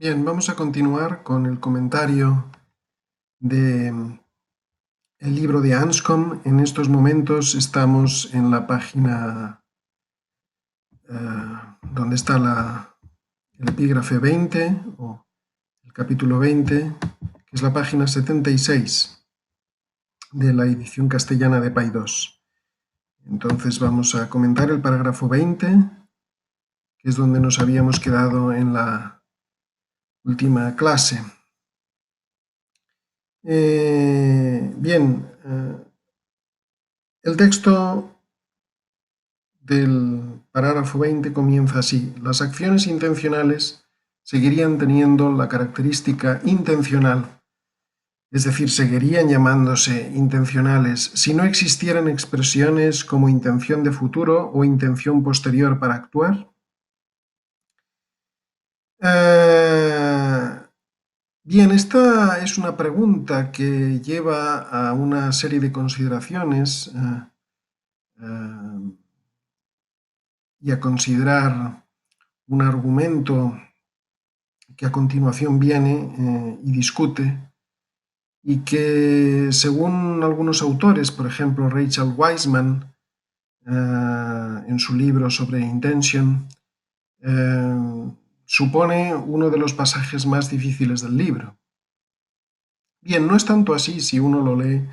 Bien, vamos a continuar con el comentario del libro de Anscombe. En estos momentos estamos en la página donde está el epígrafe 20 o el capítulo 20, que es la página 76 de la edición castellana de Paidós. Entonces vamos a comentar el parágrafo 20, que es donde nos habíamos quedado en la última clase. El texto del parágrafo 20 comienza así: las acciones intencionales seguirían teniendo la característica intencional, es decir, seguirían llamándose intencionales si no existieran expresiones como intención de futuro o intención posterior para actuar. Bien, esta es una pregunta que lleva a una serie de consideraciones y a considerar un argumento que a continuación viene y discute, y que según algunos autores, por ejemplo Rachel Wiseman, en su libro sobre Intention, supone uno de los pasajes más difíciles del libro. Bien, no es tanto así si uno lo lee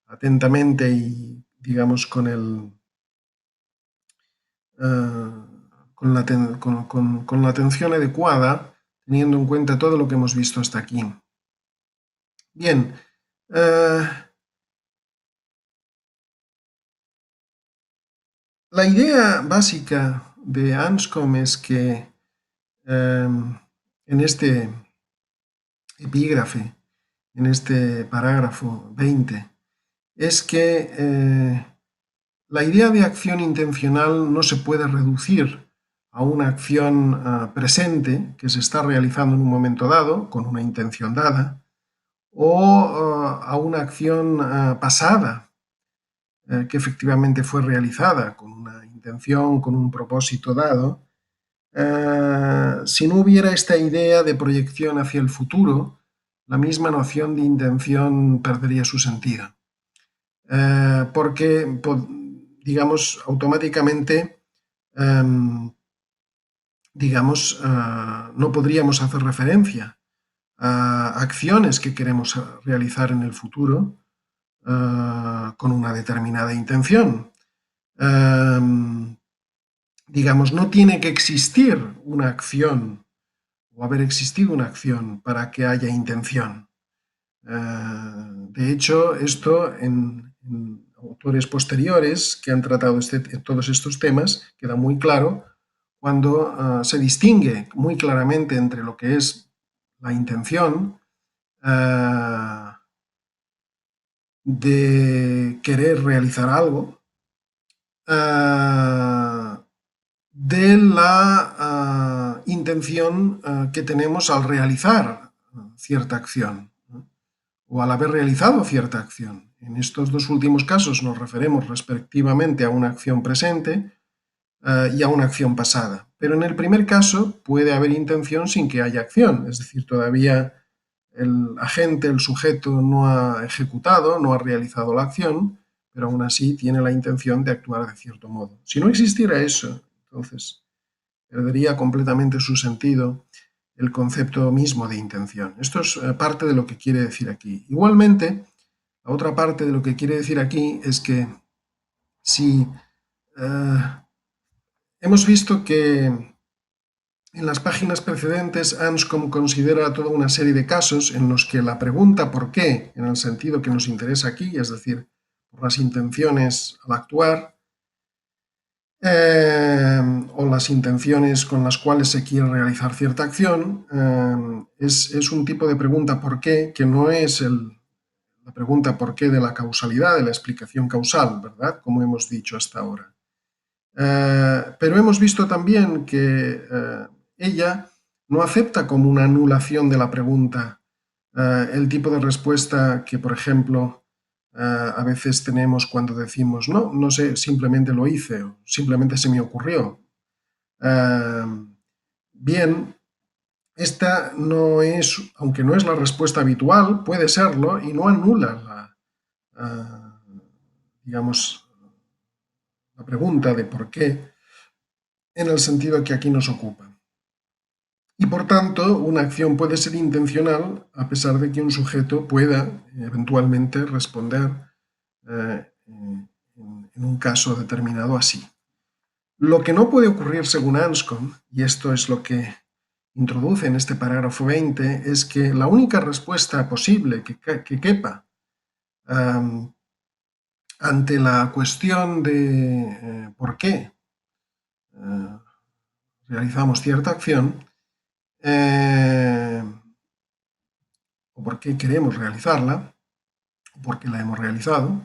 atentamente y, digamos, con la atención adecuada, teniendo en cuenta todo lo que hemos visto hasta aquí. Bien, la idea básica de Anscombe es que en este epígrafe, en este parágrafo 20, es que la idea de acción intencional no se puede reducir a una acción presente que se está realizando en un momento dado, con una intención dada, o a una acción pasada que efectivamente fue realizada con una intención, con un propósito dado. Si no hubiera esta idea de proyección hacia el futuro, la misma noción de intención perdería su sentido. Porque, digamos, automáticamente, no podríamos hacer referencia a acciones que queremos realizar en el futuro con una determinada intención. Digamos, no tiene que existir una acción o haber existido una acción para que haya intención. De hecho, esto en autores posteriores que han tratado todos estos temas queda muy claro cuando se distingue muy claramente entre lo que es la intención de querer realizar algo de la intención que tenemos al realizar cierta acción o al haber realizado cierta acción. En estos dos últimos casos nos referimos respectivamente a una acción presente y a una acción pasada. Pero en el primer caso puede haber intención sin que haya acción, es decir, todavía el agente, el sujeto, no ha ejecutado, no ha realizado la acción, pero aún así tiene la intención de actuar de cierto modo. Si no existiera eso, entonces perdería completamente su sentido el concepto mismo de intención. Esto es parte de lo que quiere decir aquí. Igualmente, la otra parte de lo que quiere decir aquí es que si hemos visto que en las páginas precedentes Anscombe considera toda una serie de casos en los que la pregunta ¿por qué?, en el sentido que nos interesa aquí, es decir, por las intenciones al actuar, o las intenciones con las cuales se quiere realizar cierta acción, es un tipo de pregunta ¿por qué?, que no es la pregunta ¿por qué?, de la causalidad, de la explicación causal, ¿verdad?, como hemos dicho hasta ahora. Pero hemos visto también que ella no acepta como una anulación de la pregunta el tipo de respuesta que, por ejemplo, a veces tenemos cuando decimos no, no sé, simplemente lo hice o simplemente se me ocurrió. Bien, esta no es, aunque no es la respuesta habitual, puede serlo y no anula digamos, la pregunta de por qué en el sentido que aquí nos ocupa. Y por tanto, una acción puede ser intencional a pesar de que un sujeto pueda eventualmente responder en un caso determinado así. Lo que no puede ocurrir según Anscombe, y esto es lo que introduce en este parágrafo 20, es que la única respuesta posible que quepa ante la cuestión de por qué realizamos cierta acción, o por qué queremos realizarla, o por qué la hemos realizado,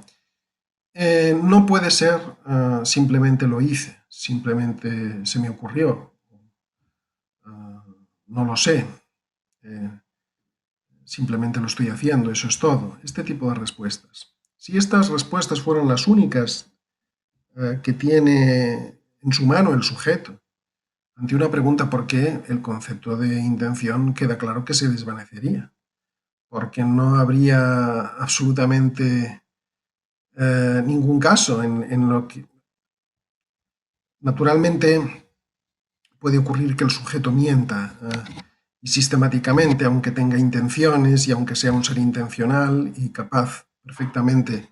no puede ser simplemente lo hice, simplemente se me ocurrió, no lo sé, simplemente lo estoy haciendo, eso es todo. Este tipo de respuestas. Si estas respuestas fueran las únicas que tiene en su mano el sujeto ante una pregunta ¿por qué?, el concepto de intención queda claro que se desvanecería, porque no habría absolutamente ningún caso en lo que... Naturalmente puede ocurrir que el sujeto mienta y sistemáticamente, aunque tenga intenciones y aunque sea un ser intencional y capaz, perfectamente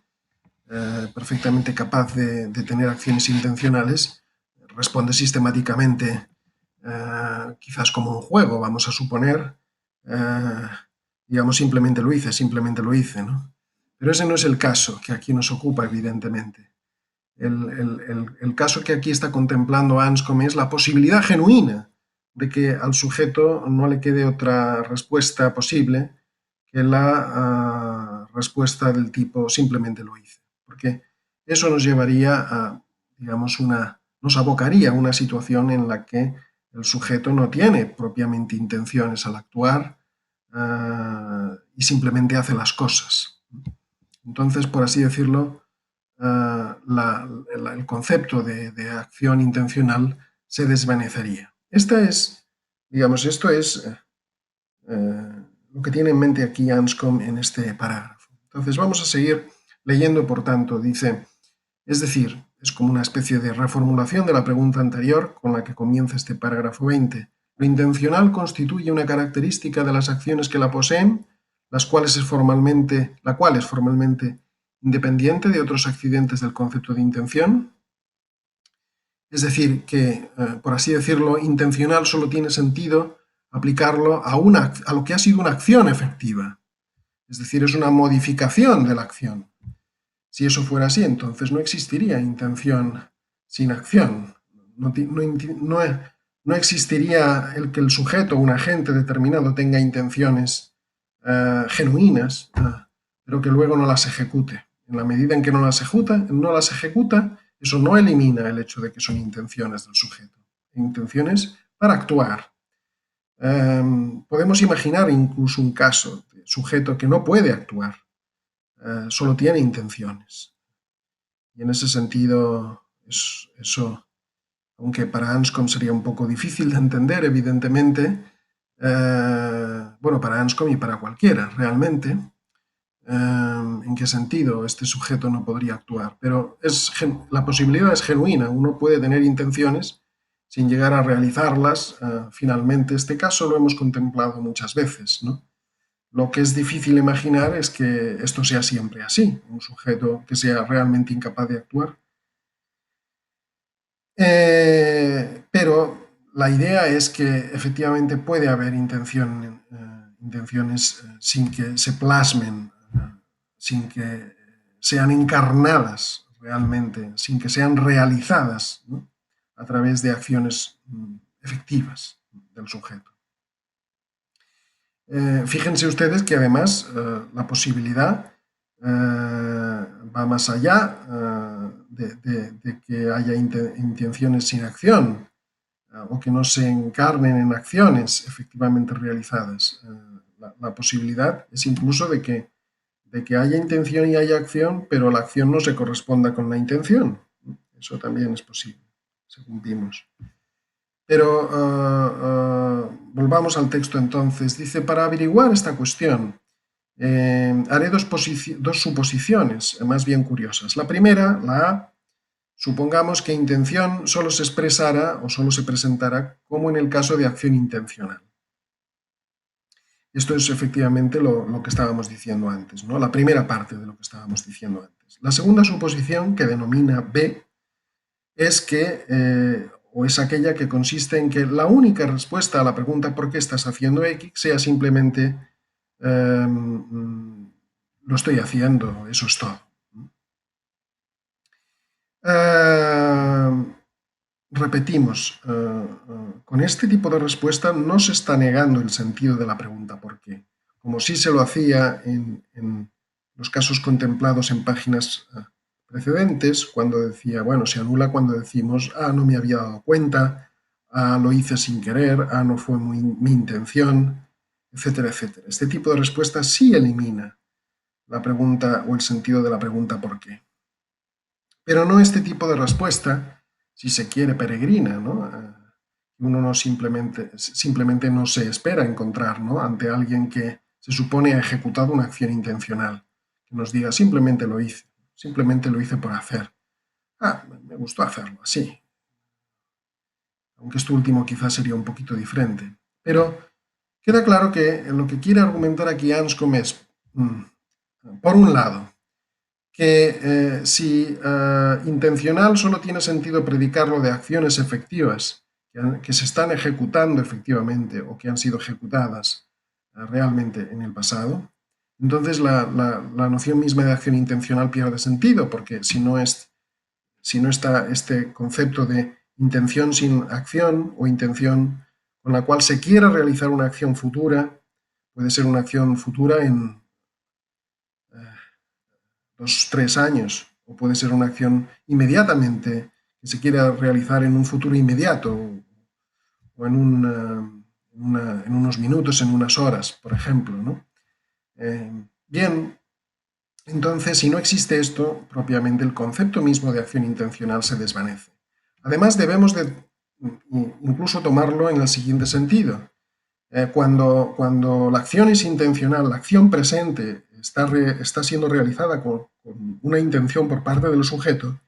capaz de tener acciones intencionales, responde sistemáticamente, quizás como un juego, vamos a suponer, digamos, simplemente lo hice, ¿no? Pero ese no es el caso que aquí nos ocupa, evidentemente. El caso que aquí está contemplando Anscombe es la posibilidad genuina de que al sujeto no le quede otra respuesta posible que la respuesta del tipo simplemente lo hice. Porque eso nos llevaría a, digamos, nos abocaría a una situación en la que el sujeto no tiene propiamente intenciones al actuar y simplemente hace las cosas. Entonces, por así decirlo, el concepto de acción intencional se desvanecería. Esto es lo que tiene en mente aquí Anscombe en este parágrafo. Entonces vamos a seguir leyendo, por tanto, dice, es decir, es como una especie de reformulación de la pregunta anterior con la que comienza este parágrafo 20. Lo intencional constituye una característica de las acciones que la poseen, la cual es formalmente independiente de otros accidentes del concepto de intención. Es decir, que, por así decirlo, intencional solo tiene sentido aplicarlo a lo que ha sido una acción efectiva. Es decir, es una modificación de la acción. Si eso fuera así, entonces no existiría intención sin acción. No existiría el que el sujeto, un agente determinado, tenga intenciones genuinas, pero que luego no las ejecute. En la medida en que no las ejecuta, eso no elimina el hecho de que son intenciones del sujeto. Intenciones para actuar. Podemos imaginar incluso un caso de sujeto que no puede actuar, solo tiene intenciones. Y en ese sentido, eso, aunque para Anscombe sería un poco difícil de entender, evidentemente, bueno, para Anscombe y para cualquiera, realmente, en qué sentido este sujeto no podría actuar. Pero la posibilidad es genuina, uno puede tener intenciones sin llegar a realizarlas. Finalmente, este caso lo hemos contemplado muchas veces, ¿no? Lo que es difícil imaginar es que esto sea siempre así, un sujeto que sea realmente incapaz de actuar. Pero la idea es que efectivamente puede haber intenciones sin que se plasmen, sin que sean encarnadas realmente, sin que sean realizadas, ¿no?, a través de acciones efectivas del sujeto. Fíjense ustedes que además la posibilidad va más allá de que haya intenciones sin acción o que no se encarnen en acciones efectivamente realizadas. La posibilidad es incluso de que haya intención y haya acción, pero la acción no se corresponda con la intención. Eso también es posible, según vimos. Pero volvamos al texto entonces. Dice, para averiguar esta cuestión, haré dos suposiciones más bien curiosas. La primera, la A, supongamos que intención solo se expresara o solo se presentara como en el caso de acción intencional. Esto es efectivamente lo que estábamos diciendo antes, ¿no? La primera parte de lo que estábamos diciendo antes. La segunda suposición, que denomina B, es que, o es aquella que consiste en que la única respuesta a la pregunta ¿por qué estás haciendo X? Sea simplemente lo estoy haciendo, eso es todo. Repetimos, con este tipo de respuesta no se está negando el sentido de la pregunta ¿por qué? Como sí se lo hacía en los casos contemplados en páginas precedentes, cuando decía, bueno, se anula cuando decimos, no me había dado cuenta, lo hice sin querer, no fue mi intención, etcétera, etcétera. Este tipo de respuesta sí elimina la pregunta o el sentido de la pregunta ¿por qué? Pero no este tipo de respuesta, si se quiere, peregrina, ¿no? Uno no simplemente no se espera encontrar, ¿no? Ante alguien que se supone ha ejecutado una acción intencional, que nos diga simplemente lo hice por hacer. Me gustó hacerlo así. Aunque esto último quizás sería un poquito diferente. Pero queda claro que lo que quiere argumentar aquí Anscombe es, por un lado, que si intencional solo tiene sentido predicarlo de acciones efectivas que se están ejecutando efectivamente o que han sido ejecutadas realmente en el pasado, entonces la noción misma de acción intencional pierde sentido, porque si no está este concepto de intención sin acción o intención con la cual se quiera realizar una acción futura, puede ser una acción futura en 2-3 años, o puede ser una acción inmediatamente que se quiera realizar en un futuro inmediato, o en unos minutos, en unas horas, por ejemplo, ¿no? Bien, entonces, si no existe esto, propiamente el concepto mismo de acción intencional se desvanece. Además, debemos de incluso tomarlo en el siguiente sentido. Cuando la acción es intencional, la acción presente está siendo realizada con una intención por parte del sujeto,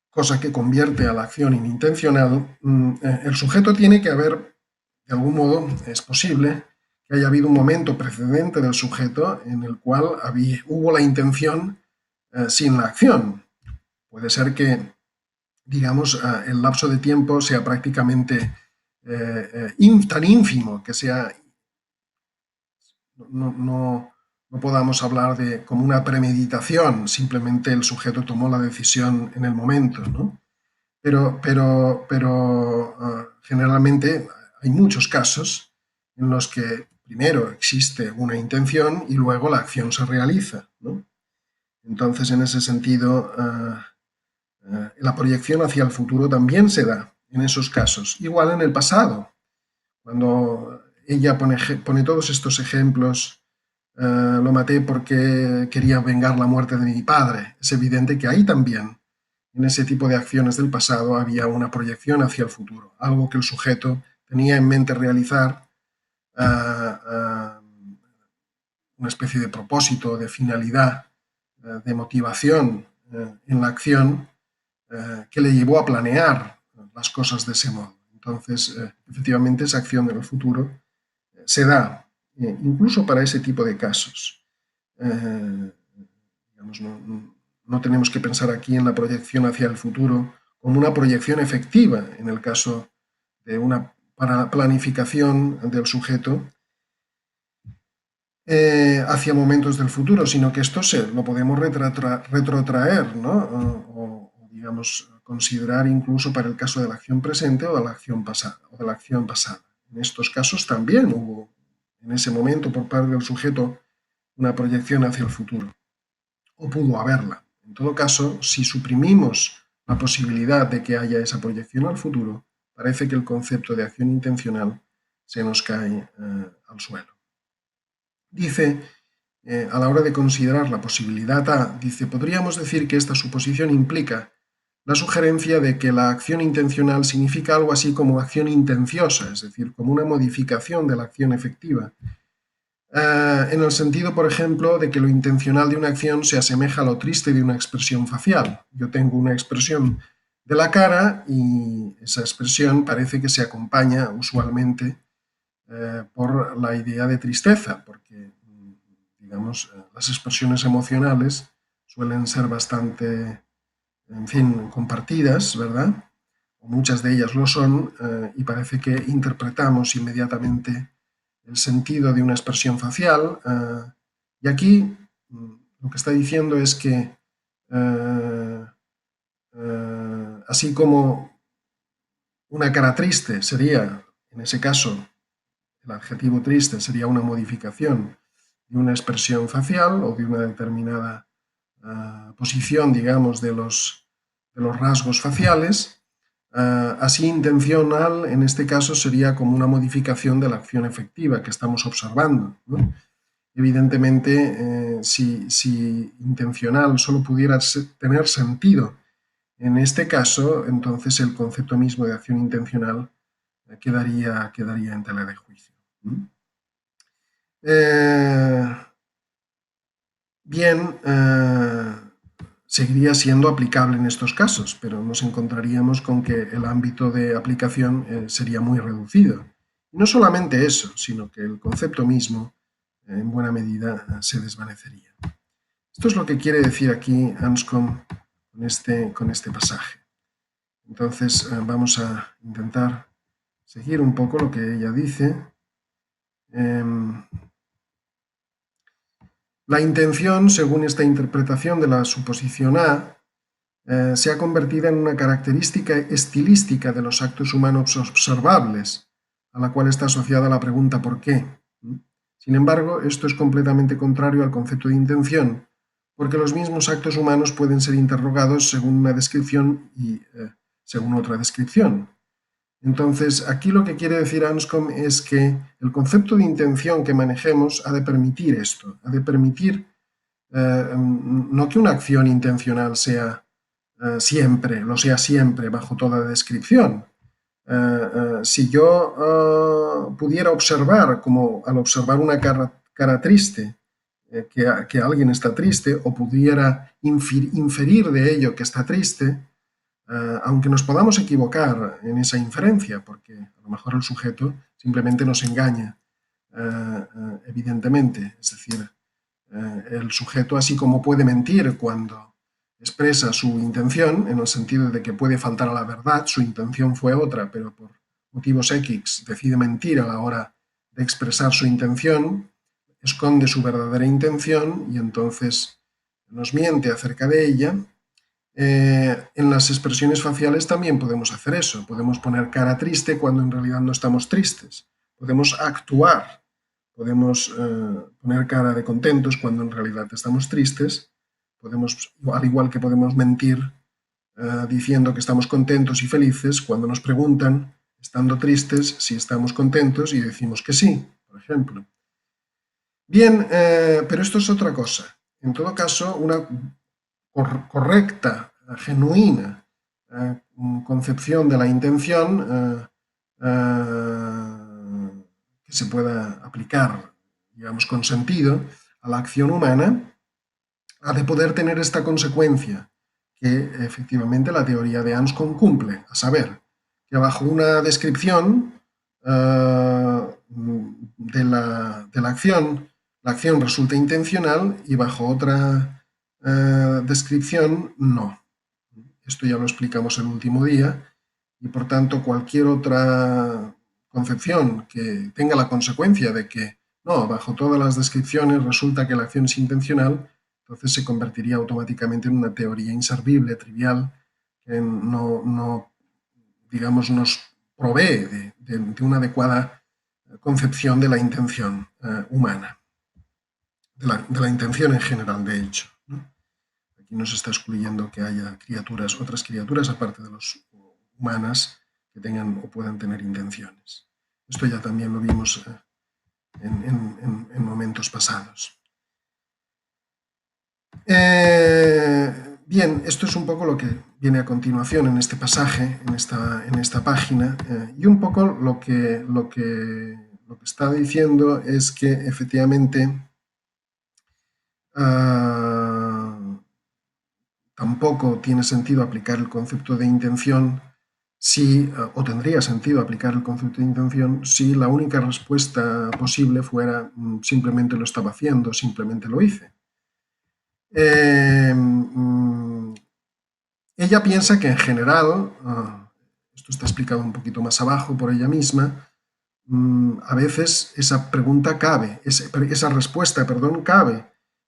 cosa que convierte a la acción en intencional, el sujeto tiene que haber, de algún modo, es posible que haya habido un momento precedente del sujeto en el cual hubo la intención sin la acción. Puede ser que, digamos, el lapso de tiempo sea prácticamente tan ínfimo que sea no podamos hablar de como una premeditación, simplemente el sujeto tomó la decisión en el momento, ¿no? Pero generalmente hay muchos casos en los que primero existe una intención y luego la acción se realiza, ¿no? Entonces, en ese sentido, la proyección hacia el futuro también se da en esos casos. Igual en el pasado, cuando ella pone todos estos ejemplos, lo maté porque quería vengar la muerte de mi padre. Es evidente que ahí también, en ese tipo de acciones del pasado, había una proyección hacia el futuro, algo que el sujeto tenía en mente realizar, una especie de propósito, de finalidad, de motivación en la acción que le llevó a planear las cosas de ese modo. Entonces, efectivamente, esa acción en el futuro se da incluso para ese tipo de casos. Digamos, no tenemos que pensar aquí en la proyección hacia el futuro como una proyección efectiva en el caso de una planificación del sujeto hacia momentos del futuro, sino que esto lo podemos retrotraer, ¿no? O, digamos, considerar incluso para el caso de la acción presente o de la acción pasada. En estos casos también hubo, en ese momento, por parte del sujeto, una proyección hacia el futuro, o pudo haberla. En todo caso, si suprimimos la posibilidad de que haya esa proyección al futuro, parece que el concepto de acción intencional se nos cae al suelo. Dice, a la hora de considerar la posibilidad A, dice, podríamos decir que esta suposición implica la sugerencia de que la acción intencional significa algo así como acción intenciosa, es decir, como una modificación de la acción efectiva. En el sentido, por ejemplo, de que lo intencional de una acción se asemeja a lo triste de una expresión facial. Yo tengo una expresión de la cara y esa expresión parece que se acompaña usualmente por la idea de tristeza, porque, digamos, las expresiones emocionales suelen ser bastante, en fin, compartidas, ¿verdad? O muchas de ellas lo son, y parece que interpretamos inmediatamente el sentido de una expresión facial. Y aquí lo que está diciendo es que así como una cara triste sería, en ese caso, el adjetivo triste sería una modificación de una expresión facial o de una determinada posición, digamos, de los rasgos faciales, así intencional en este caso sería como una modificación de la acción efectiva que estamos observando, ¿no? Evidentemente, si intencional solo pudiera tener sentido en este caso, entonces el concepto mismo de acción intencional quedaría en tela de juicio. Bien, seguiría siendo aplicable en estos casos, pero nos encontraríamos con que el ámbito de aplicación sería muy reducido. Y no solamente eso, sino que el concepto mismo, en buena medida, se desvanecería. Esto es lo que quiere decir aquí Anscombe con este pasaje. Entonces vamos a intentar seguir un poco lo que ella dice. La intención, según esta interpretación de la suposición A, se ha convertido en una característica estilística de los actos humanos observables, a la cual está asociada la pregunta ¿por qué? Sin embargo, esto es completamente contrario al concepto de intención, porque los mismos actos humanos pueden ser interrogados según una descripción y según otra descripción. Entonces, aquí lo que quiere decir Anscombe es que el concepto de intención que manejemos ha de permitir esto, ha de permitir no que una acción intencional sea siempre, bajo toda descripción. Si yo pudiera observar, como al observar una cara triste, que alguien está triste, o pudiera inferir de ello que está triste, aunque nos podamos equivocar en esa inferencia, porque a lo mejor el sujeto simplemente nos engaña, evidentemente, es decir, el sujeto así como puede mentir cuando expresa su intención, en el sentido de que puede faltar a la verdad, su intención fue otra, pero por motivos X decide mentir a la hora de expresar su intención, esconde su verdadera intención y entonces nos miente acerca de ella. En las expresiones faciales también podemos hacer eso. Podemos poner cara triste cuando en realidad no estamos tristes. Podemos actuar. Podemos poner cara de contentos cuando en realidad estamos tristes. Podemos, al igual que podemos mentir diciendo que estamos contentos y felices cuando nos preguntan, estando tristes, si estamos contentos y decimos que sí, por ejemplo. Bien, pero esto es otra cosa. En todo caso, una correcta, genuina concepción de la intención que se pueda aplicar, digamos, con sentido a la acción humana, ha de poder tener esta consecuencia que efectivamente la teoría de Anscombe cumple, a saber, que bajo una descripción de la acción, la acción resulta intencional y bajo otra descripción, no. Esto ya lo explicamos el último día y por tanto cualquier otra concepción que tenga la consecuencia de que no, bajo todas las descripciones resulta que la acción es intencional, entonces se convertiría automáticamente en una teoría inservible, trivial, que no digamos, nos provee de una adecuada concepción de la intención humana, de la intención en general, de hecho, ¿no? Aquí no se está excluyendo que haya otras criaturas, aparte de los humanas, que tengan o puedan tener intenciones. Esto ya también lo vimos en momentos pasados. Bien, esto es un poco lo que viene a continuación en este pasaje, en esta página, y un poco lo que está diciendo es que efectivamente tampoco tiene sentido aplicar el concepto de intención si, o tendría sentido aplicar el concepto de intención si la única respuesta posible fuera simplemente lo estaba haciendo, simplemente lo hice. Ella piensa que en general, esto está explicado un poquito más abajo por ella misma, a veces esa pregunta cabe, esa respuesta, perdón, cabe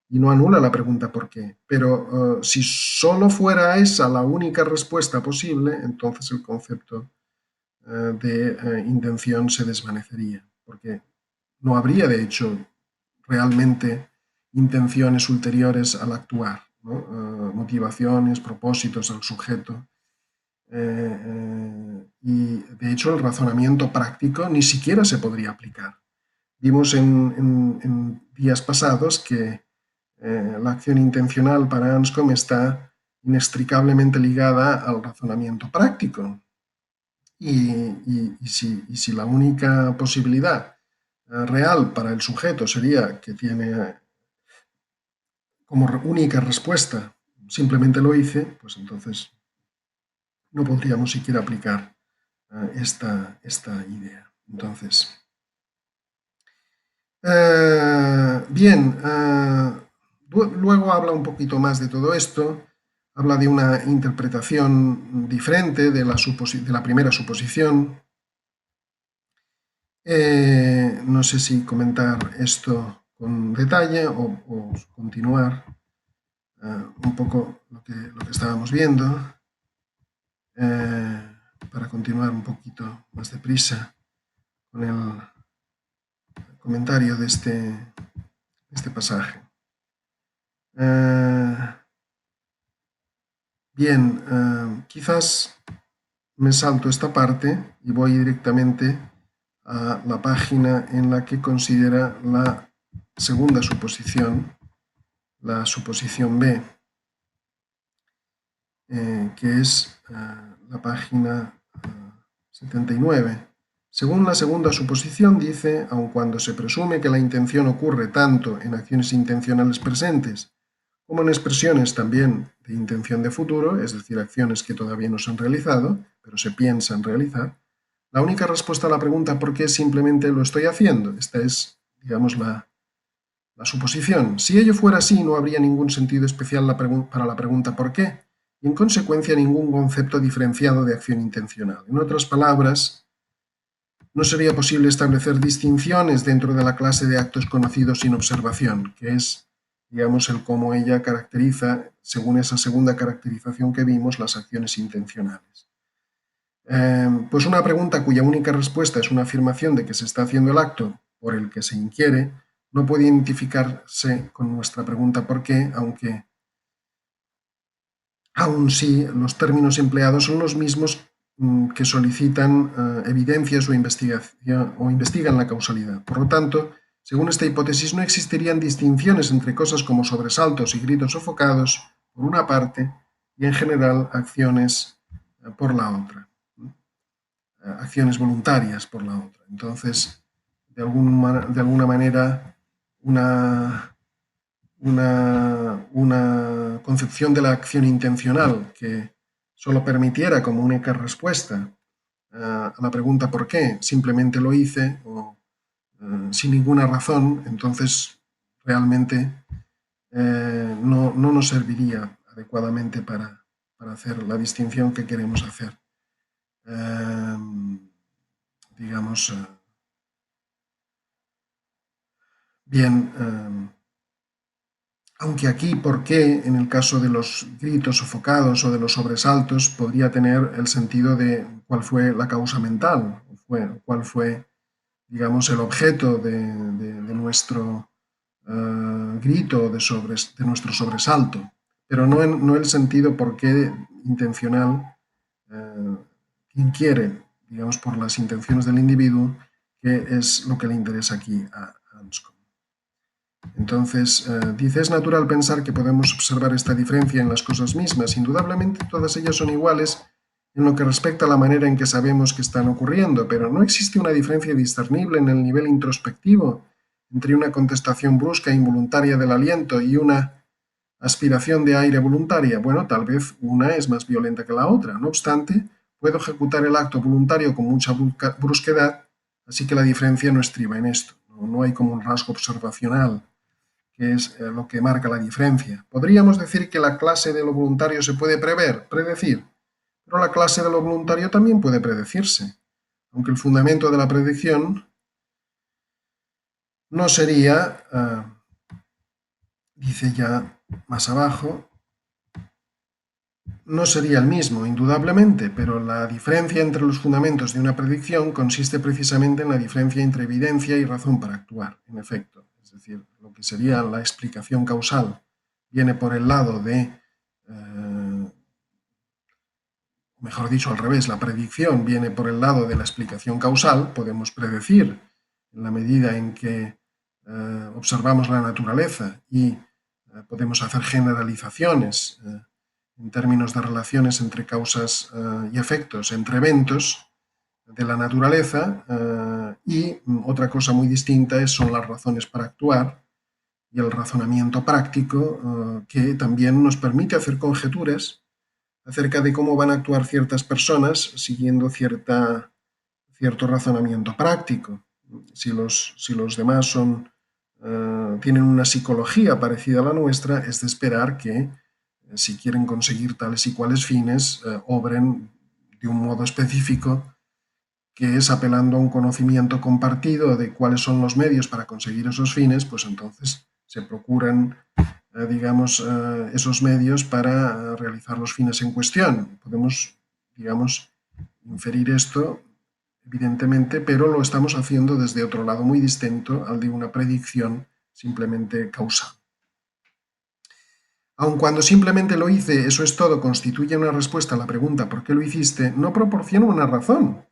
y no anula la pregunta por qué. Pero si solo fuera esa la única respuesta posible, entonces el concepto de intención se desvanecería, porque no habría, de hecho, realmente intenciones ulteriores al actuar, ¿no? Motivaciones, propósitos al sujeto. Y de hecho el razonamiento práctico ni siquiera se podría aplicar. Vimos en días pasados que la acción intencional para Anscombe está inextricablemente ligada al razonamiento práctico. Y si la única posibilidad real para el sujeto sería que tiene como única respuesta simplemente lo hice, pues entonces no podríamos siquiera aplicar esta idea. Entonces, bien, luego habla un poquito más de todo esto, habla de una interpretación diferente de la primera suposición. No sé si comentar esto con detalle o continuar un poco lo que estábamos viendo, para continuar un poquito más deprisa con el comentario de este pasaje. Bien, quizás me salto esta parte y voy directamente a la página en la que considera la segunda suposición, la suposición B, que es la página 79. Según la segunda suposición, dice, aun cuando se presume que la intención ocurre tanto en acciones intencionales presentes como en expresiones también de intención de futuro, es decir, acciones que todavía no se han realizado, pero se piensan realizar, la única respuesta a la pregunta ¿por qué? Simplemente lo estoy haciendo. Esta es, digamos, la suposición. Si ello fuera así, no habría ningún sentido especial para la pregunta ¿por qué? Y en consecuencia ningún concepto diferenciado de acción intencional. En otras palabras, no sería posible establecer distinciones dentro de la clase de actos conocidos sin observación, que es, digamos, el cómo ella caracteriza, según esa segunda caracterización que vimos, las acciones intencionales. Pues una pregunta cuya única respuesta es una afirmación de que se está haciendo el acto por el que se inquiere, no puede identificarse con nuestra pregunta ¿por qué?, aun si los términos empleados son los mismos que solicitan evidencias o investigan la causalidad. Por lo tanto, según esta hipótesis, no existirían distinciones entre cosas como sobresaltos y gritos sofocados, por una parte, y en general acciones por la otra. Acciones voluntarias por la otra. Entonces, de alguna manera, una concepción de la acción intencional que solo permitiera como única respuesta a la pregunta ¿por qué? Simplemente lo hice o sin ninguna razón, entonces realmente no nos serviría adecuadamente para hacer la distinción que queremos hacer. Digamos, bien, aunque aquí por qué, en el caso de los gritos sofocados o de los sobresaltos, podría tener el sentido de cuál fue la causa mental, cuál fue, digamos, el objeto de nuestro grito, de nuestro sobresalto, pero no el sentido por qué intencional inquiere, digamos, por las intenciones del individuo, que es lo que le interesa aquí a Anscombe. Entonces, dice, es natural pensar que podemos observar esta diferencia en las cosas mismas. Indudablemente todas ellas son iguales en lo que respecta a la manera en que sabemos que están ocurriendo, pero no existe una diferencia discernible en el nivel introspectivo entre una contestación brusca e involuntaria del aliento y una aspiración de aire voluntaria. Bueno, tal vez una es más violenta que la otra. No obstante, puedo ejecutar el acto voluntario con mucha brusquedad, así que la diferencia no estriba en esto. No hay como un rasgo observacional que es lo que marca la diferencia. Podríamos decir que la clase de lo voluntario se puede predecir, pero la clase de lo voluntario también puede predecirse, aunque el fundamento de la predicción no sería, dice ya más abajo, no sería el mismo, indudablemente, pero la diferencia entre los fundamentos de una predicción consiste precisamente en la diferencia entre evidencia y razón para actuar, en efecto. Es decir, lo que sería la explicación causal viene por el lado de, mejor dicho, al revés, la predicción viene por el lado de la explicación causal. Podemos predecir en la medida en que observamos la naturaleza y podemos hacer generalizaciones en términos de relaciones entre causas y efectos, entre eventos de la naturaleza, y otra cosa muy distinta son las razones para actuar y el razonamiento práctico, que también nos permite hacer conjeturas acerca de cómo van a actuar ciertas personas siguiendo cierto razonamiento práctico. Si los demás tienen una psicología parecida a la nuestra, es de esperar que si quieren conseguir tales y cuales fines, obren de un modo específico, que es apelando a un conocimiento compartido de cuáles son los medios para conseguir esos fines, pues entonces se procuran, digamos, esos medios para realizar los fines en cuestión. Podemos, digamos, inferir esto, evidentemente, pero lo estamos haciendo desde otro lado muy distinto al de una predicción simplemente causal. Aun cuando simplemente lo hice, eso es todo, constituye una respuesta a la pregunta ¿por qué lo hiciste?, no proporciona una razón.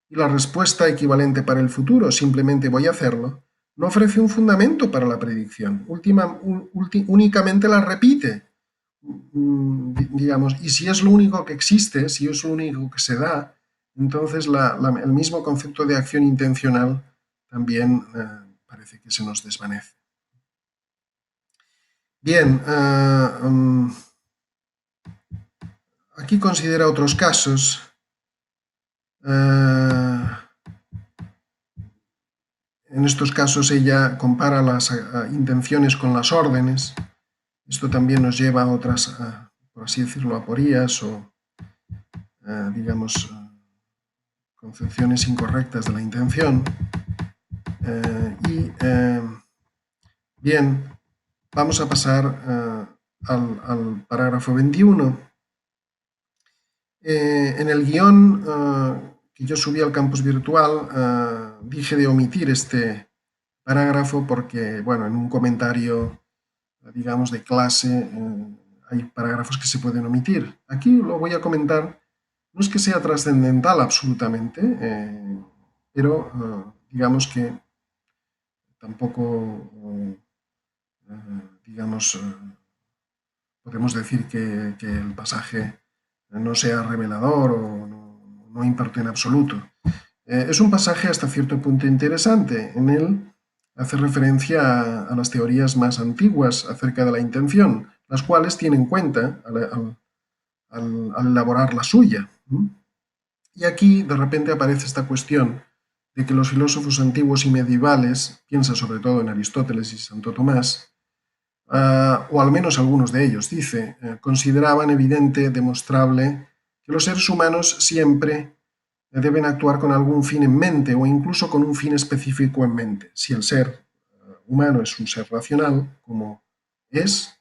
Y la respuesta equivalente para el futuro, simplemente voy a hacerlo, no ofrece un fundamento para la predicción. Únicamente la repite, digamos, y si es lo único que existe, si es lo único que se da, entonces el mismo concepto de acción intencional también parece que se nos desvanece. Bien, aquí considera otros casos. En estos casos ella compara las intenciones con las órdenes. Esto también nos lleva a otras, por así decirlo, aporías o, digamos, concepciones incorrectas de la intención. Bien, vamos a pasar al parágrafo 21. En el guión que yo subí al campus virtual, dije de omitir este parágrafo porque, bueno, en un comentario, digamos, de clase, hay parágrafos que se pueden omitir. Aquí lo voy a comentar, no es que sea trascendental absolutamente, pero digamos que tampoco, digamos, podemos decir que el pasaje no sea revelador o no imparte en absoluto. Es un pasaje hasta cierto punto interesante. En él hace referencia a las teorías más antiguas acerca de la intención, las cuales tiene en cuenta al elaborar la suya. Y aquí de repente aparece esta cuestión de que los filósofos antiguos y medievales, piensa sobre todo en Aristóteles y Santo Tomás, o al menos algunos de ellos, dice, consideraban evidente, demostrable, que los seres humanos siempre deben actuar con algún fin en mente o incluso con un fin específico en mente. Si el ser humano es un ser racional, como es,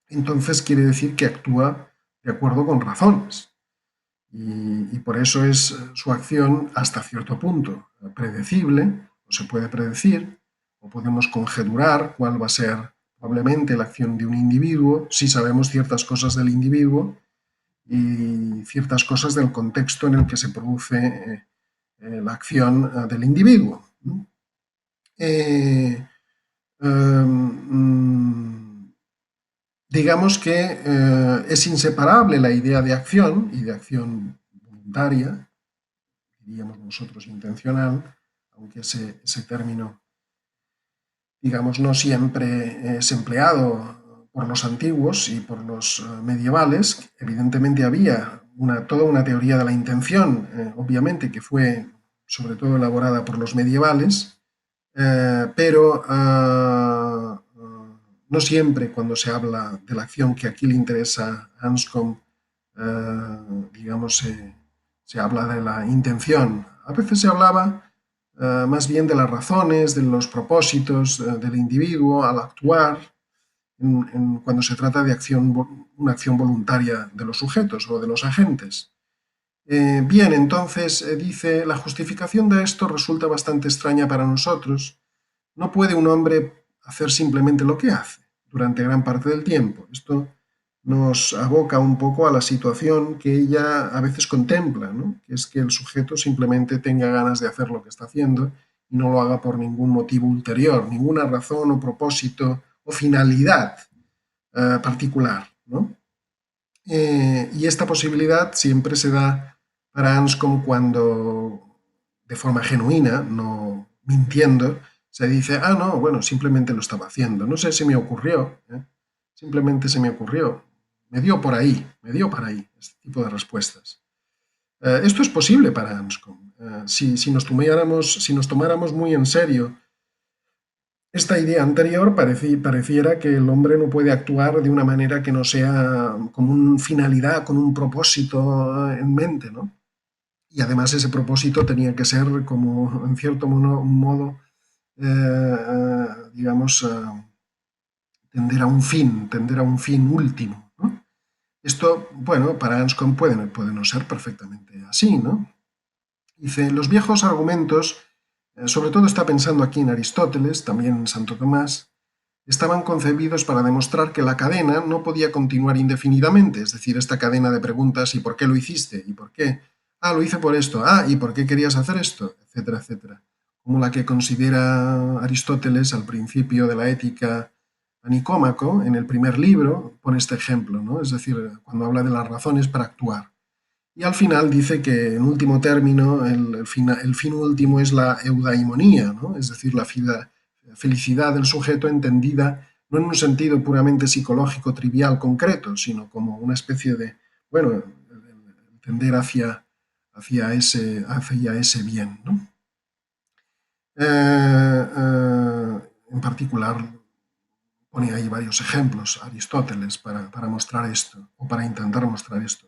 entonces quiere decir que actúa de acuerdo con razones. Y por eso es su acción hasta cierto punto predecible, o se puede predecir, o podemos conjeturar cuál va a ser probablemente la acción de un individuo si sabemos ciertas cosas del individuo y ciertas cosas del contexto en el que se produce la acción del individuo. digamos que es inseparable la idea de acción y de acción voluntaria, diríamos nosotros intencional, aunque ese término, digamos, no siempre es empleado por los antiguos y por los medievales. Evidentemente había toda una teoría de la intención, obviamente, que fue sobre todo elaborada por los medievales, pero no siempre cuando se habla de la acción que aquí le interesa a Anscombe, digamos, se habla de la intención. A veces se hablaba más bien de las razones, de los propósitos del individuo al actuar, cuando se trata de una acción voluntaria de los sujetos o de los agentes. Bien, entonces dice, la justificación de esto resulta bastante extraña para nosotros. No puede un hombre hacer simplemente lo que hace durante gran parte del tiempo. Esto nos aboca un poco a la situación que ella a veces contempla, ¿no? Que es que el sujeto simplemente tenga ganas de hacer lo que está haciendo y no lo haga por ningún motivo ulterior, ninguna razón o propósito o finalidad particular, ¿no? Y esta posibilidad siempre se da para Anscombe cuando, de forma genuina, no mintiendo, se dice, ah, no, bueno, simplemente lo estaba haciendo. No sé, se me ocurrió, simplemente se me ocurrió. Me dio por ahí, me dio para ahí, este tipo de respuestas. Esto es posible para Anscombe. Si nos tomáramos muy en serio esta idea anterior, pareciera que el hombre no puede actuar de una manera que no sea con una finalidad, con un propósito en mente, ¿no? Y además ese propósito tenía que ser como, en cierto modo, digamos, tender a un fin último, ¿no? Esto, bueno, para Anscombe puede no ser perfectamente así, ¿no? Dice, los viejos argumentos, sobre todo está pensando aquí en Aristóteles, también en Santo Tomás, estaban concebidos para demostrar que la cadena no podía continuar indefinidamente, es decir, esta cadena de preguntas, ¿y por qué lo hiciste? ¿Y por qué? Ah, lo hice por esto. Ah, ¿y por qué querías hacer esto? Etcétera, etcétera. Como la que considera Aristóteles al principio de la Ética a Nicómaco, en el primer libro, pone este ejemplo, ¿no? Es decir, cuando habla de las razones para actuar. Y al final dice que, en último término, el fin último es la eudaimonía, ¿no? Es decir, la felicidad del sujeto entendida no en un sentido puramente psicológico, trivial, concreto, sino como una especie de, bueno, tender hacia ese bien, ¿no? En particular, pone ahí varios ejemplos, Aristóteles, para mostrar esto, o para intentar mostrar esto.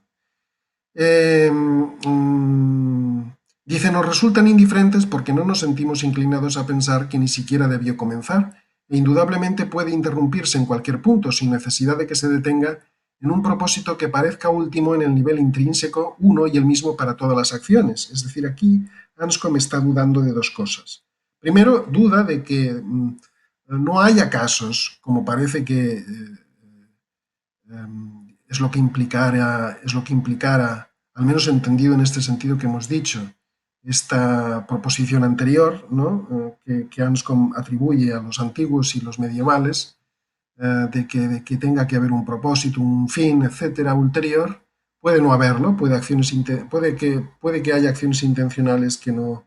Dice, nos resultan indiferentes porque no nos sentimos inclinados a pensar que ni siquiera debió comenzar e indudablemente puede interrumpirse en cualquier punto sin necesidad de que se detenga en un propósito que parezca último en el nivel intrínseco, uno y el mismo para todas las acciones. Es decir, aquí Anscombe está dudando de dos cosas. Primero, duda de que no haya casos, como parece que es lo que implicara, al menos entendido en este sentido que hemos dicho, esta proposición anterior, ¿no? que Anscombe atribuye a los antiguos y los medievales, de que tenga que haber un propósito, un fin, etcétera, ulterior. Puede no haberlo, puede que haya acciones intencionales que no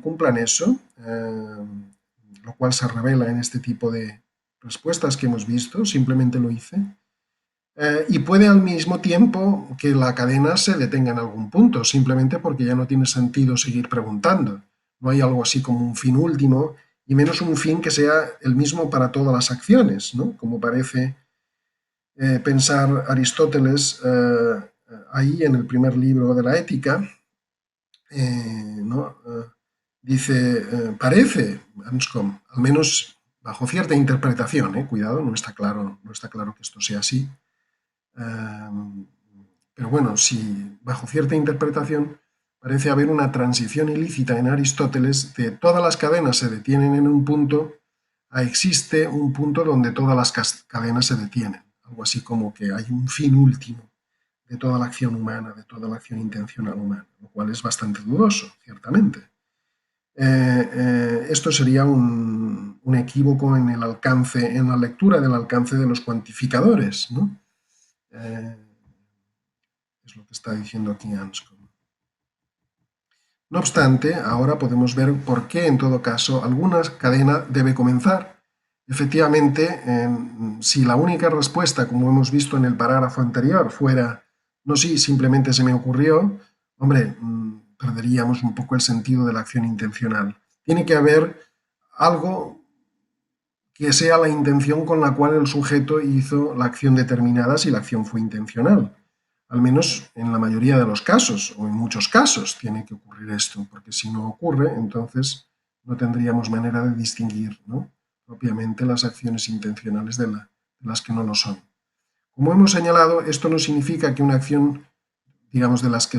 cumplan eso, lo cual se revela en este tipo de respuestas que hemos visto, simplemente lo hice. Y puede al mismo tiempo que la cadena se detenga en algún punto, simplemente porque ya no tiene sentido seguir preguntando. No hay algo así como un fin último, y menos un fin que sea el mismo para todas las acciones, ¿no? Como parece pensar Aristóteles ahí en el primer libro de la Ética, ¿no? Dice, parece, Anscombe, al menos bajo cierta interpretación, cuidado, no está claro que esto sea así, pero bueno, si bajo cierta interpretación parece haber una transición ilícita en Aristóteles de todas las cadenas se detienen en un punto a existe un punto donde todas las cadenas se detienen. Algo así como que hay un fin último de toda la acción humana, de toda la acción intencional humana, lo cual es bastante dudoso, ciertamente. Esto sería un un equívoco en el alcance, en la lectura del alcance de los cuantificadores, ¿no? Es lo que está diciendo aquí Anscombe. No obstante, ahora podemos ver por qué, en todo caso, alguna cadena debe comenzar. Efectivamente, si la única respuesta, como hemos visto en el parágrafo anterior, fuera no, sí, simplemente se me ocurrió, hombre, perderíamos un poco el sentido de la acción intencional. Tiene que haber algo que sea la intención con la cual el sujeto hizo la acción determinada si la acción fue intencional. Al menos en la mayoría de los casos, o en muchos casos, tiene que ocurrir esto, porque si no ocurre, entonces no tendríamos manera de distinguir, ¿no?, propiamente las acciones intencionales de las que no lo son. Como hemos señalado, esto no significa que una acción, digamos, de las que,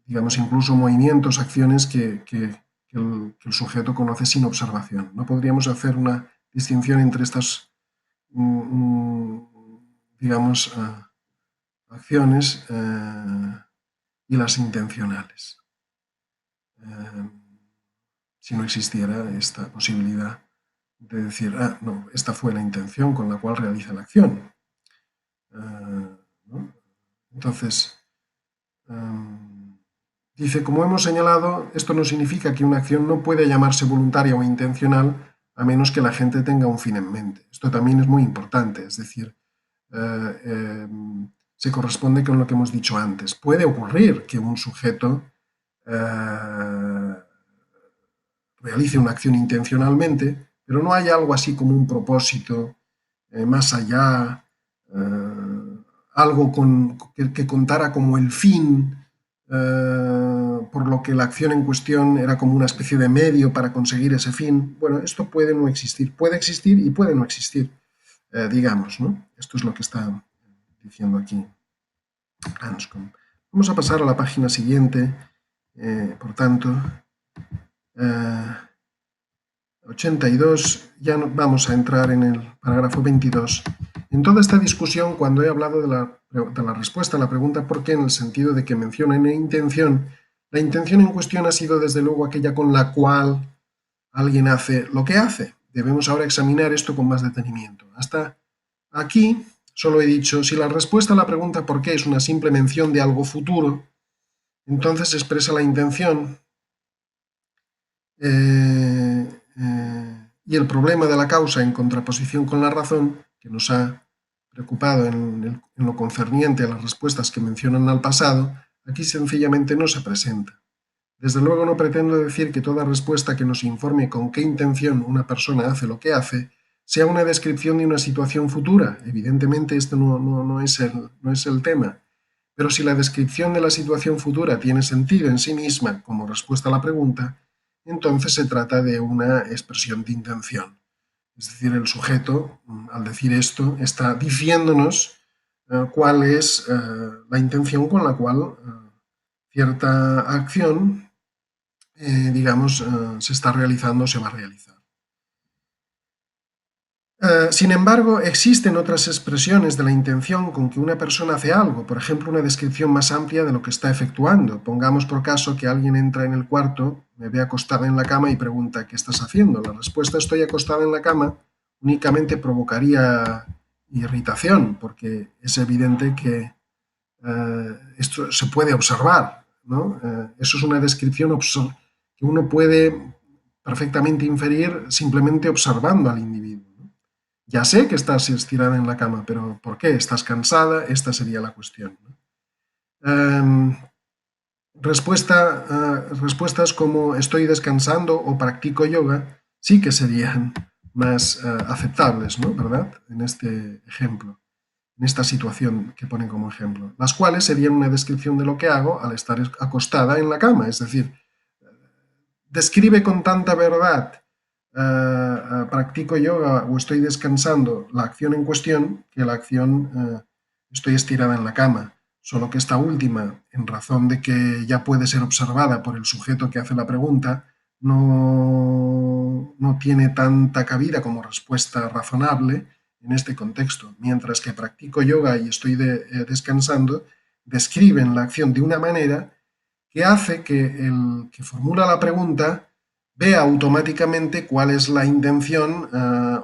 digamos, incluso movimientos, acciones que el sujeto conoce sin observación. No podríamos hacer una distinción entre estas, digamos, acciones y las intencionales, si no existiera esta posibilidad de decir, no, esta fue la intención con la cual realiza la acción. ¿No? Entonces, dice, como hemos señalado, esto no significa que una acción no puede llamarse voluntaria o intencional a menos que la gente tenga un fin en mente. Esto también es muy importante, es decir, se corresponde con lo que hemos dicho antes. Puede ocurrir que un sujeto realice una acción intencionalmente, pero no hay algo así como un propósito más allá, algo que contara como el fin, por lo que la acción en cuestión era como una especie de medio para conseguir ese fin. Bueno, esto puede no existir. Puede existir y puede no existir, digamos, ¿no? Esto es lo que está diciendo aquí Anscombe. Vamos a pasar a la página siguiente, por tanto, 82, ya vamos a entrar en el parágrafo 22. En toda esta discusión, cuando he hablado de la respuesta a la pregunta ¿por qué?, en el sentido de que menciona la intención en cuestión ha sido desde luego aquella con la cual alguien hace lo que hace. Debemos ahora examinar esto con más detenimiento. Hasta aquí solo he dicho, si la respuesta a la pregunta ¿por qué? Es una simple mención de algo futuro, entonces expresa la intención y el problema de la causa en contraposición con la razón, que nos ha preocupado en lo concerniente a las respuestas que mencionan al pasado, aquí sencillamente no se presenta. Desde luego no pretendo decir que toda respuesta que nos informe con qué intención una persona hace lo que hace sea una descripción de una situación futura. Evidentemente esto no es el tema. Pero si la descripción de la situación futura tiene sentido en sí misma como respuesta a la pregunta, entonces se trata de una expresión de intención. Es decir, el sujeto, al decir esto, está diciéndonos cuál es la intención con la cual cierta acción, digamos, se está realizando o se va a realizar. Sin embargo, existen otras expresiones de la intención con que una persona hace algo, por ejemplo, una descripción más amplia de lo que está efectuando. Pongamos por caso que alguien entra en el cuarto, me ve acostada en la cama y pregunta ¿qué estás haciendo? La respuesta estoy acostada en la cama únicamente provocaría irritación, porque es evidente que esto se puede observar, ¿no? Eso es una descripción que uno puede perfectamente inferir simplemente observando al individuo. Ya sé que estás estirada en la cama, pero ¿por qué? ¿Estás cansada? Esta sería la cuestión, ¿no? Respuestas como estoy descansando o practico yoga sí que serían más aceptables, ¿no? ¿Verdad? En este ejemplo, en esta situación que ponen como ejemplo, las cuales serían una descripción de lo que hago al estar acostada en la cama, es decir, describe con tanta verdad practico yoga o estoy descansando la acción en cuestión que la acción estoy estirada en la cama. Solo que esta última, en razón de que ya puede ser observada por el sujeto que hace la pregunta, no tiene tanta cabida como respuesta razonable en este contexto. Mientras que practico yoga y estoy descansando, describen la acción de una manera que hace que el que formula la pregunta ve automáticamente cuál es la intención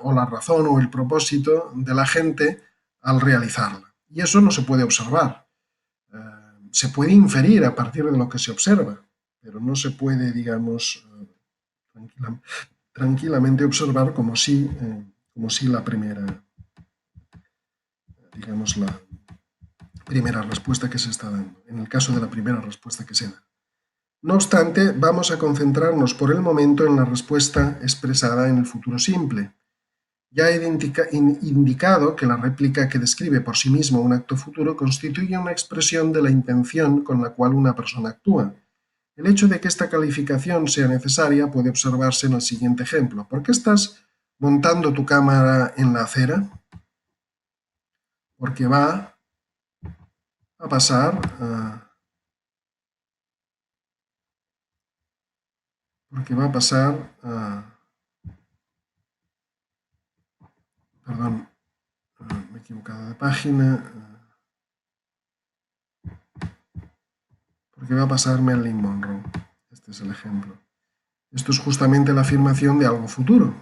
o la razón o el propósito de la gente al realizarla. Y eso no se puede observar. Se puede inferir a partir de lo que se observa, pero no se puede, digamos, tranquilamente observar como si la primera, digamos, la primera respuesta que se está dando, en el caso de la primera respuesta que se da. No obstante, vamos a concentrarnos por el momento en la respuesta expresada en el futuro simple. Ya he indicado que la réplica que describe por sí mismo un acto futuro constituye una expresión de la intención con la cual una persona actúa. El hecho de que esta calificación sea necesaria puede observarse en el siguiente ejemplo. ¿Por qué estás montando tu cámara en la acera? Porque va a pasar... perdón, me he equivocado de página. Porque va a pasar Marilyn Monroe. Este es el ejemplo. Esto es justamente la afirmación de algo futuro.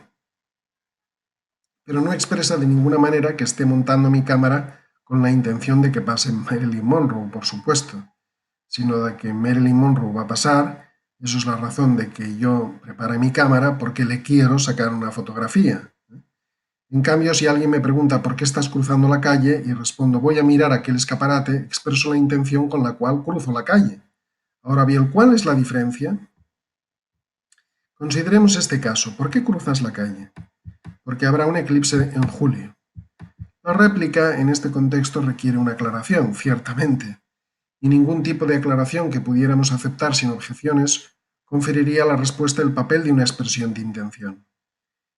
Pero no expresa de ninguna manera que esté montando mi cámara con la intención de que pase Marilyn Monroe, por supuesto, sino de que Marilyn Monroe va a pasar. Eso es la razón de que yo prepare mi cámara porque le quiero sacar una fotografía. En cambio, si alguien me pregunta por qué estás cruzando la calle y respondo voy a mirar aquel escaparate, expreso la intención con la cual cruzo la calle. Ahora bien, ¿cuál es la diferencia? Consideremos este caso. ¿Por qué cruzas la calle? Porque habrá un eclipse en julio. La réplica en este contexto requiere una aclaración, ciertamente, y ningún tipo de aclaración que pudiéramos aceptar sin objeciones conferiría a la respuesta el papel de una expresión de intención.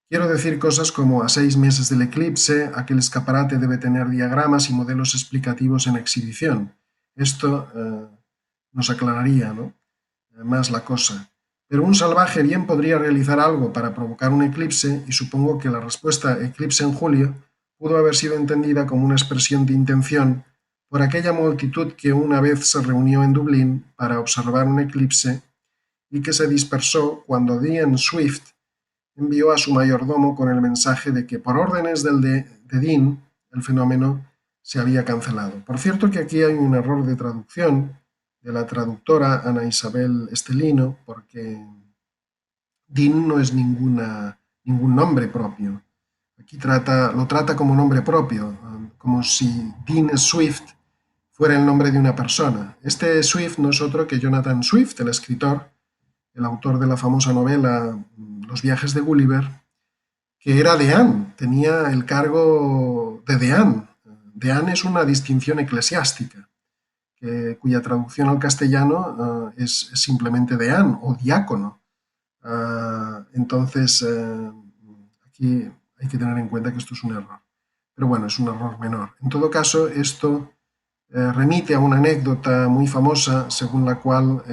Quiero decir cosas como a 6 meses del eclipse, aquel escaparate debe tener diagramas y modelos explicativos en exhibición. Esto nos aclararía, ¿no?, más la cosa. Pero un salvaje bien podría realizar algo para provocar un eclipse y supongo que la respuesta eclipse en julio pudo haber sido entendida como una expresión de intención por aquella multitud que una vez se reunió en Dublín para observar un eclipse y que se dispersó cuando Dean Swift envió a su mayordomo con el mensaje de que por órdenes de Dean el fenómeno se había cancelado. Por cierto que aquí hay un error de traducción de la traductora Ana Isabel Estelino, porque Dean no es ningún nombre propio. Aquí lo trata como nombre propio, como si Dean Swift fuera el nombre de una persona. Este Swift no es otro que Jonathan Swift, el escritor, el autor de la famosa novela Los viajes de Gulliver, que era deán, tenía el cargo de deán. Deán es una distinción eclesiástica, cuya traducción al castellano es simplemente deán o diácono. Entonces, aquí hay que tener en cuenta que esto es un error. Pero bueno, es un error menor. En todo caso, esto remite a una anécdota muy famosa según la cual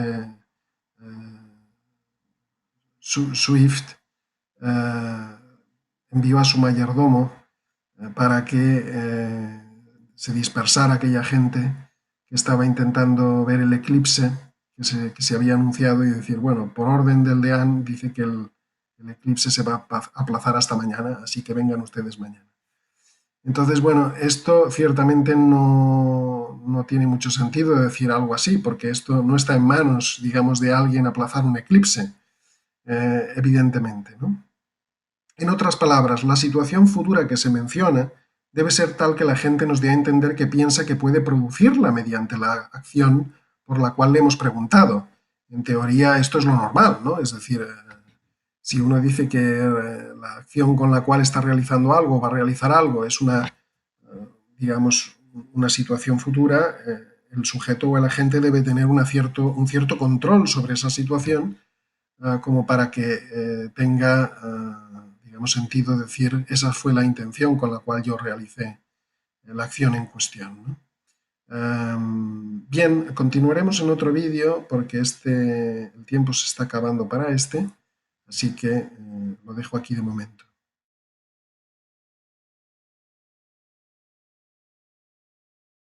Swift envió a su mayordomo para que se dispersara aquella gente que estaba intentando ver el eclipse que se había anunciado y decir, bueno, por orden del deán dice que el eclipse se va a aplazar hasta mañana, así que vengan ustedes mañana. Entonces, bueno, esto ciertamente no tiene mucho sentido decir algo así, porque esto no está en manos, digamos, de alguien aplazar un eclipse, evidentemente, ¿no? En otras palabras, la situación futura que se menciona debe ser tal que la gente nos dé a entender que piensa que puede producirla mediante la acción por la cual le hemos preguntado. En teoría esto es lo normal, ¿no? Es decir, si uno dice que la acción con la cual está realizando algo, va a realizar algo, es una, digamos, una situación futura, el sujeto o el agente debe tener un cierto control sobre esa situación como para que tenga, digamos, sentido decir esa fue la intención con la cual yo realicé la acción en cuestión, ¿no? Bien, continuaremos en otro vídeo porque el tiempo se está acabando para así que lo dejo aquí de momento.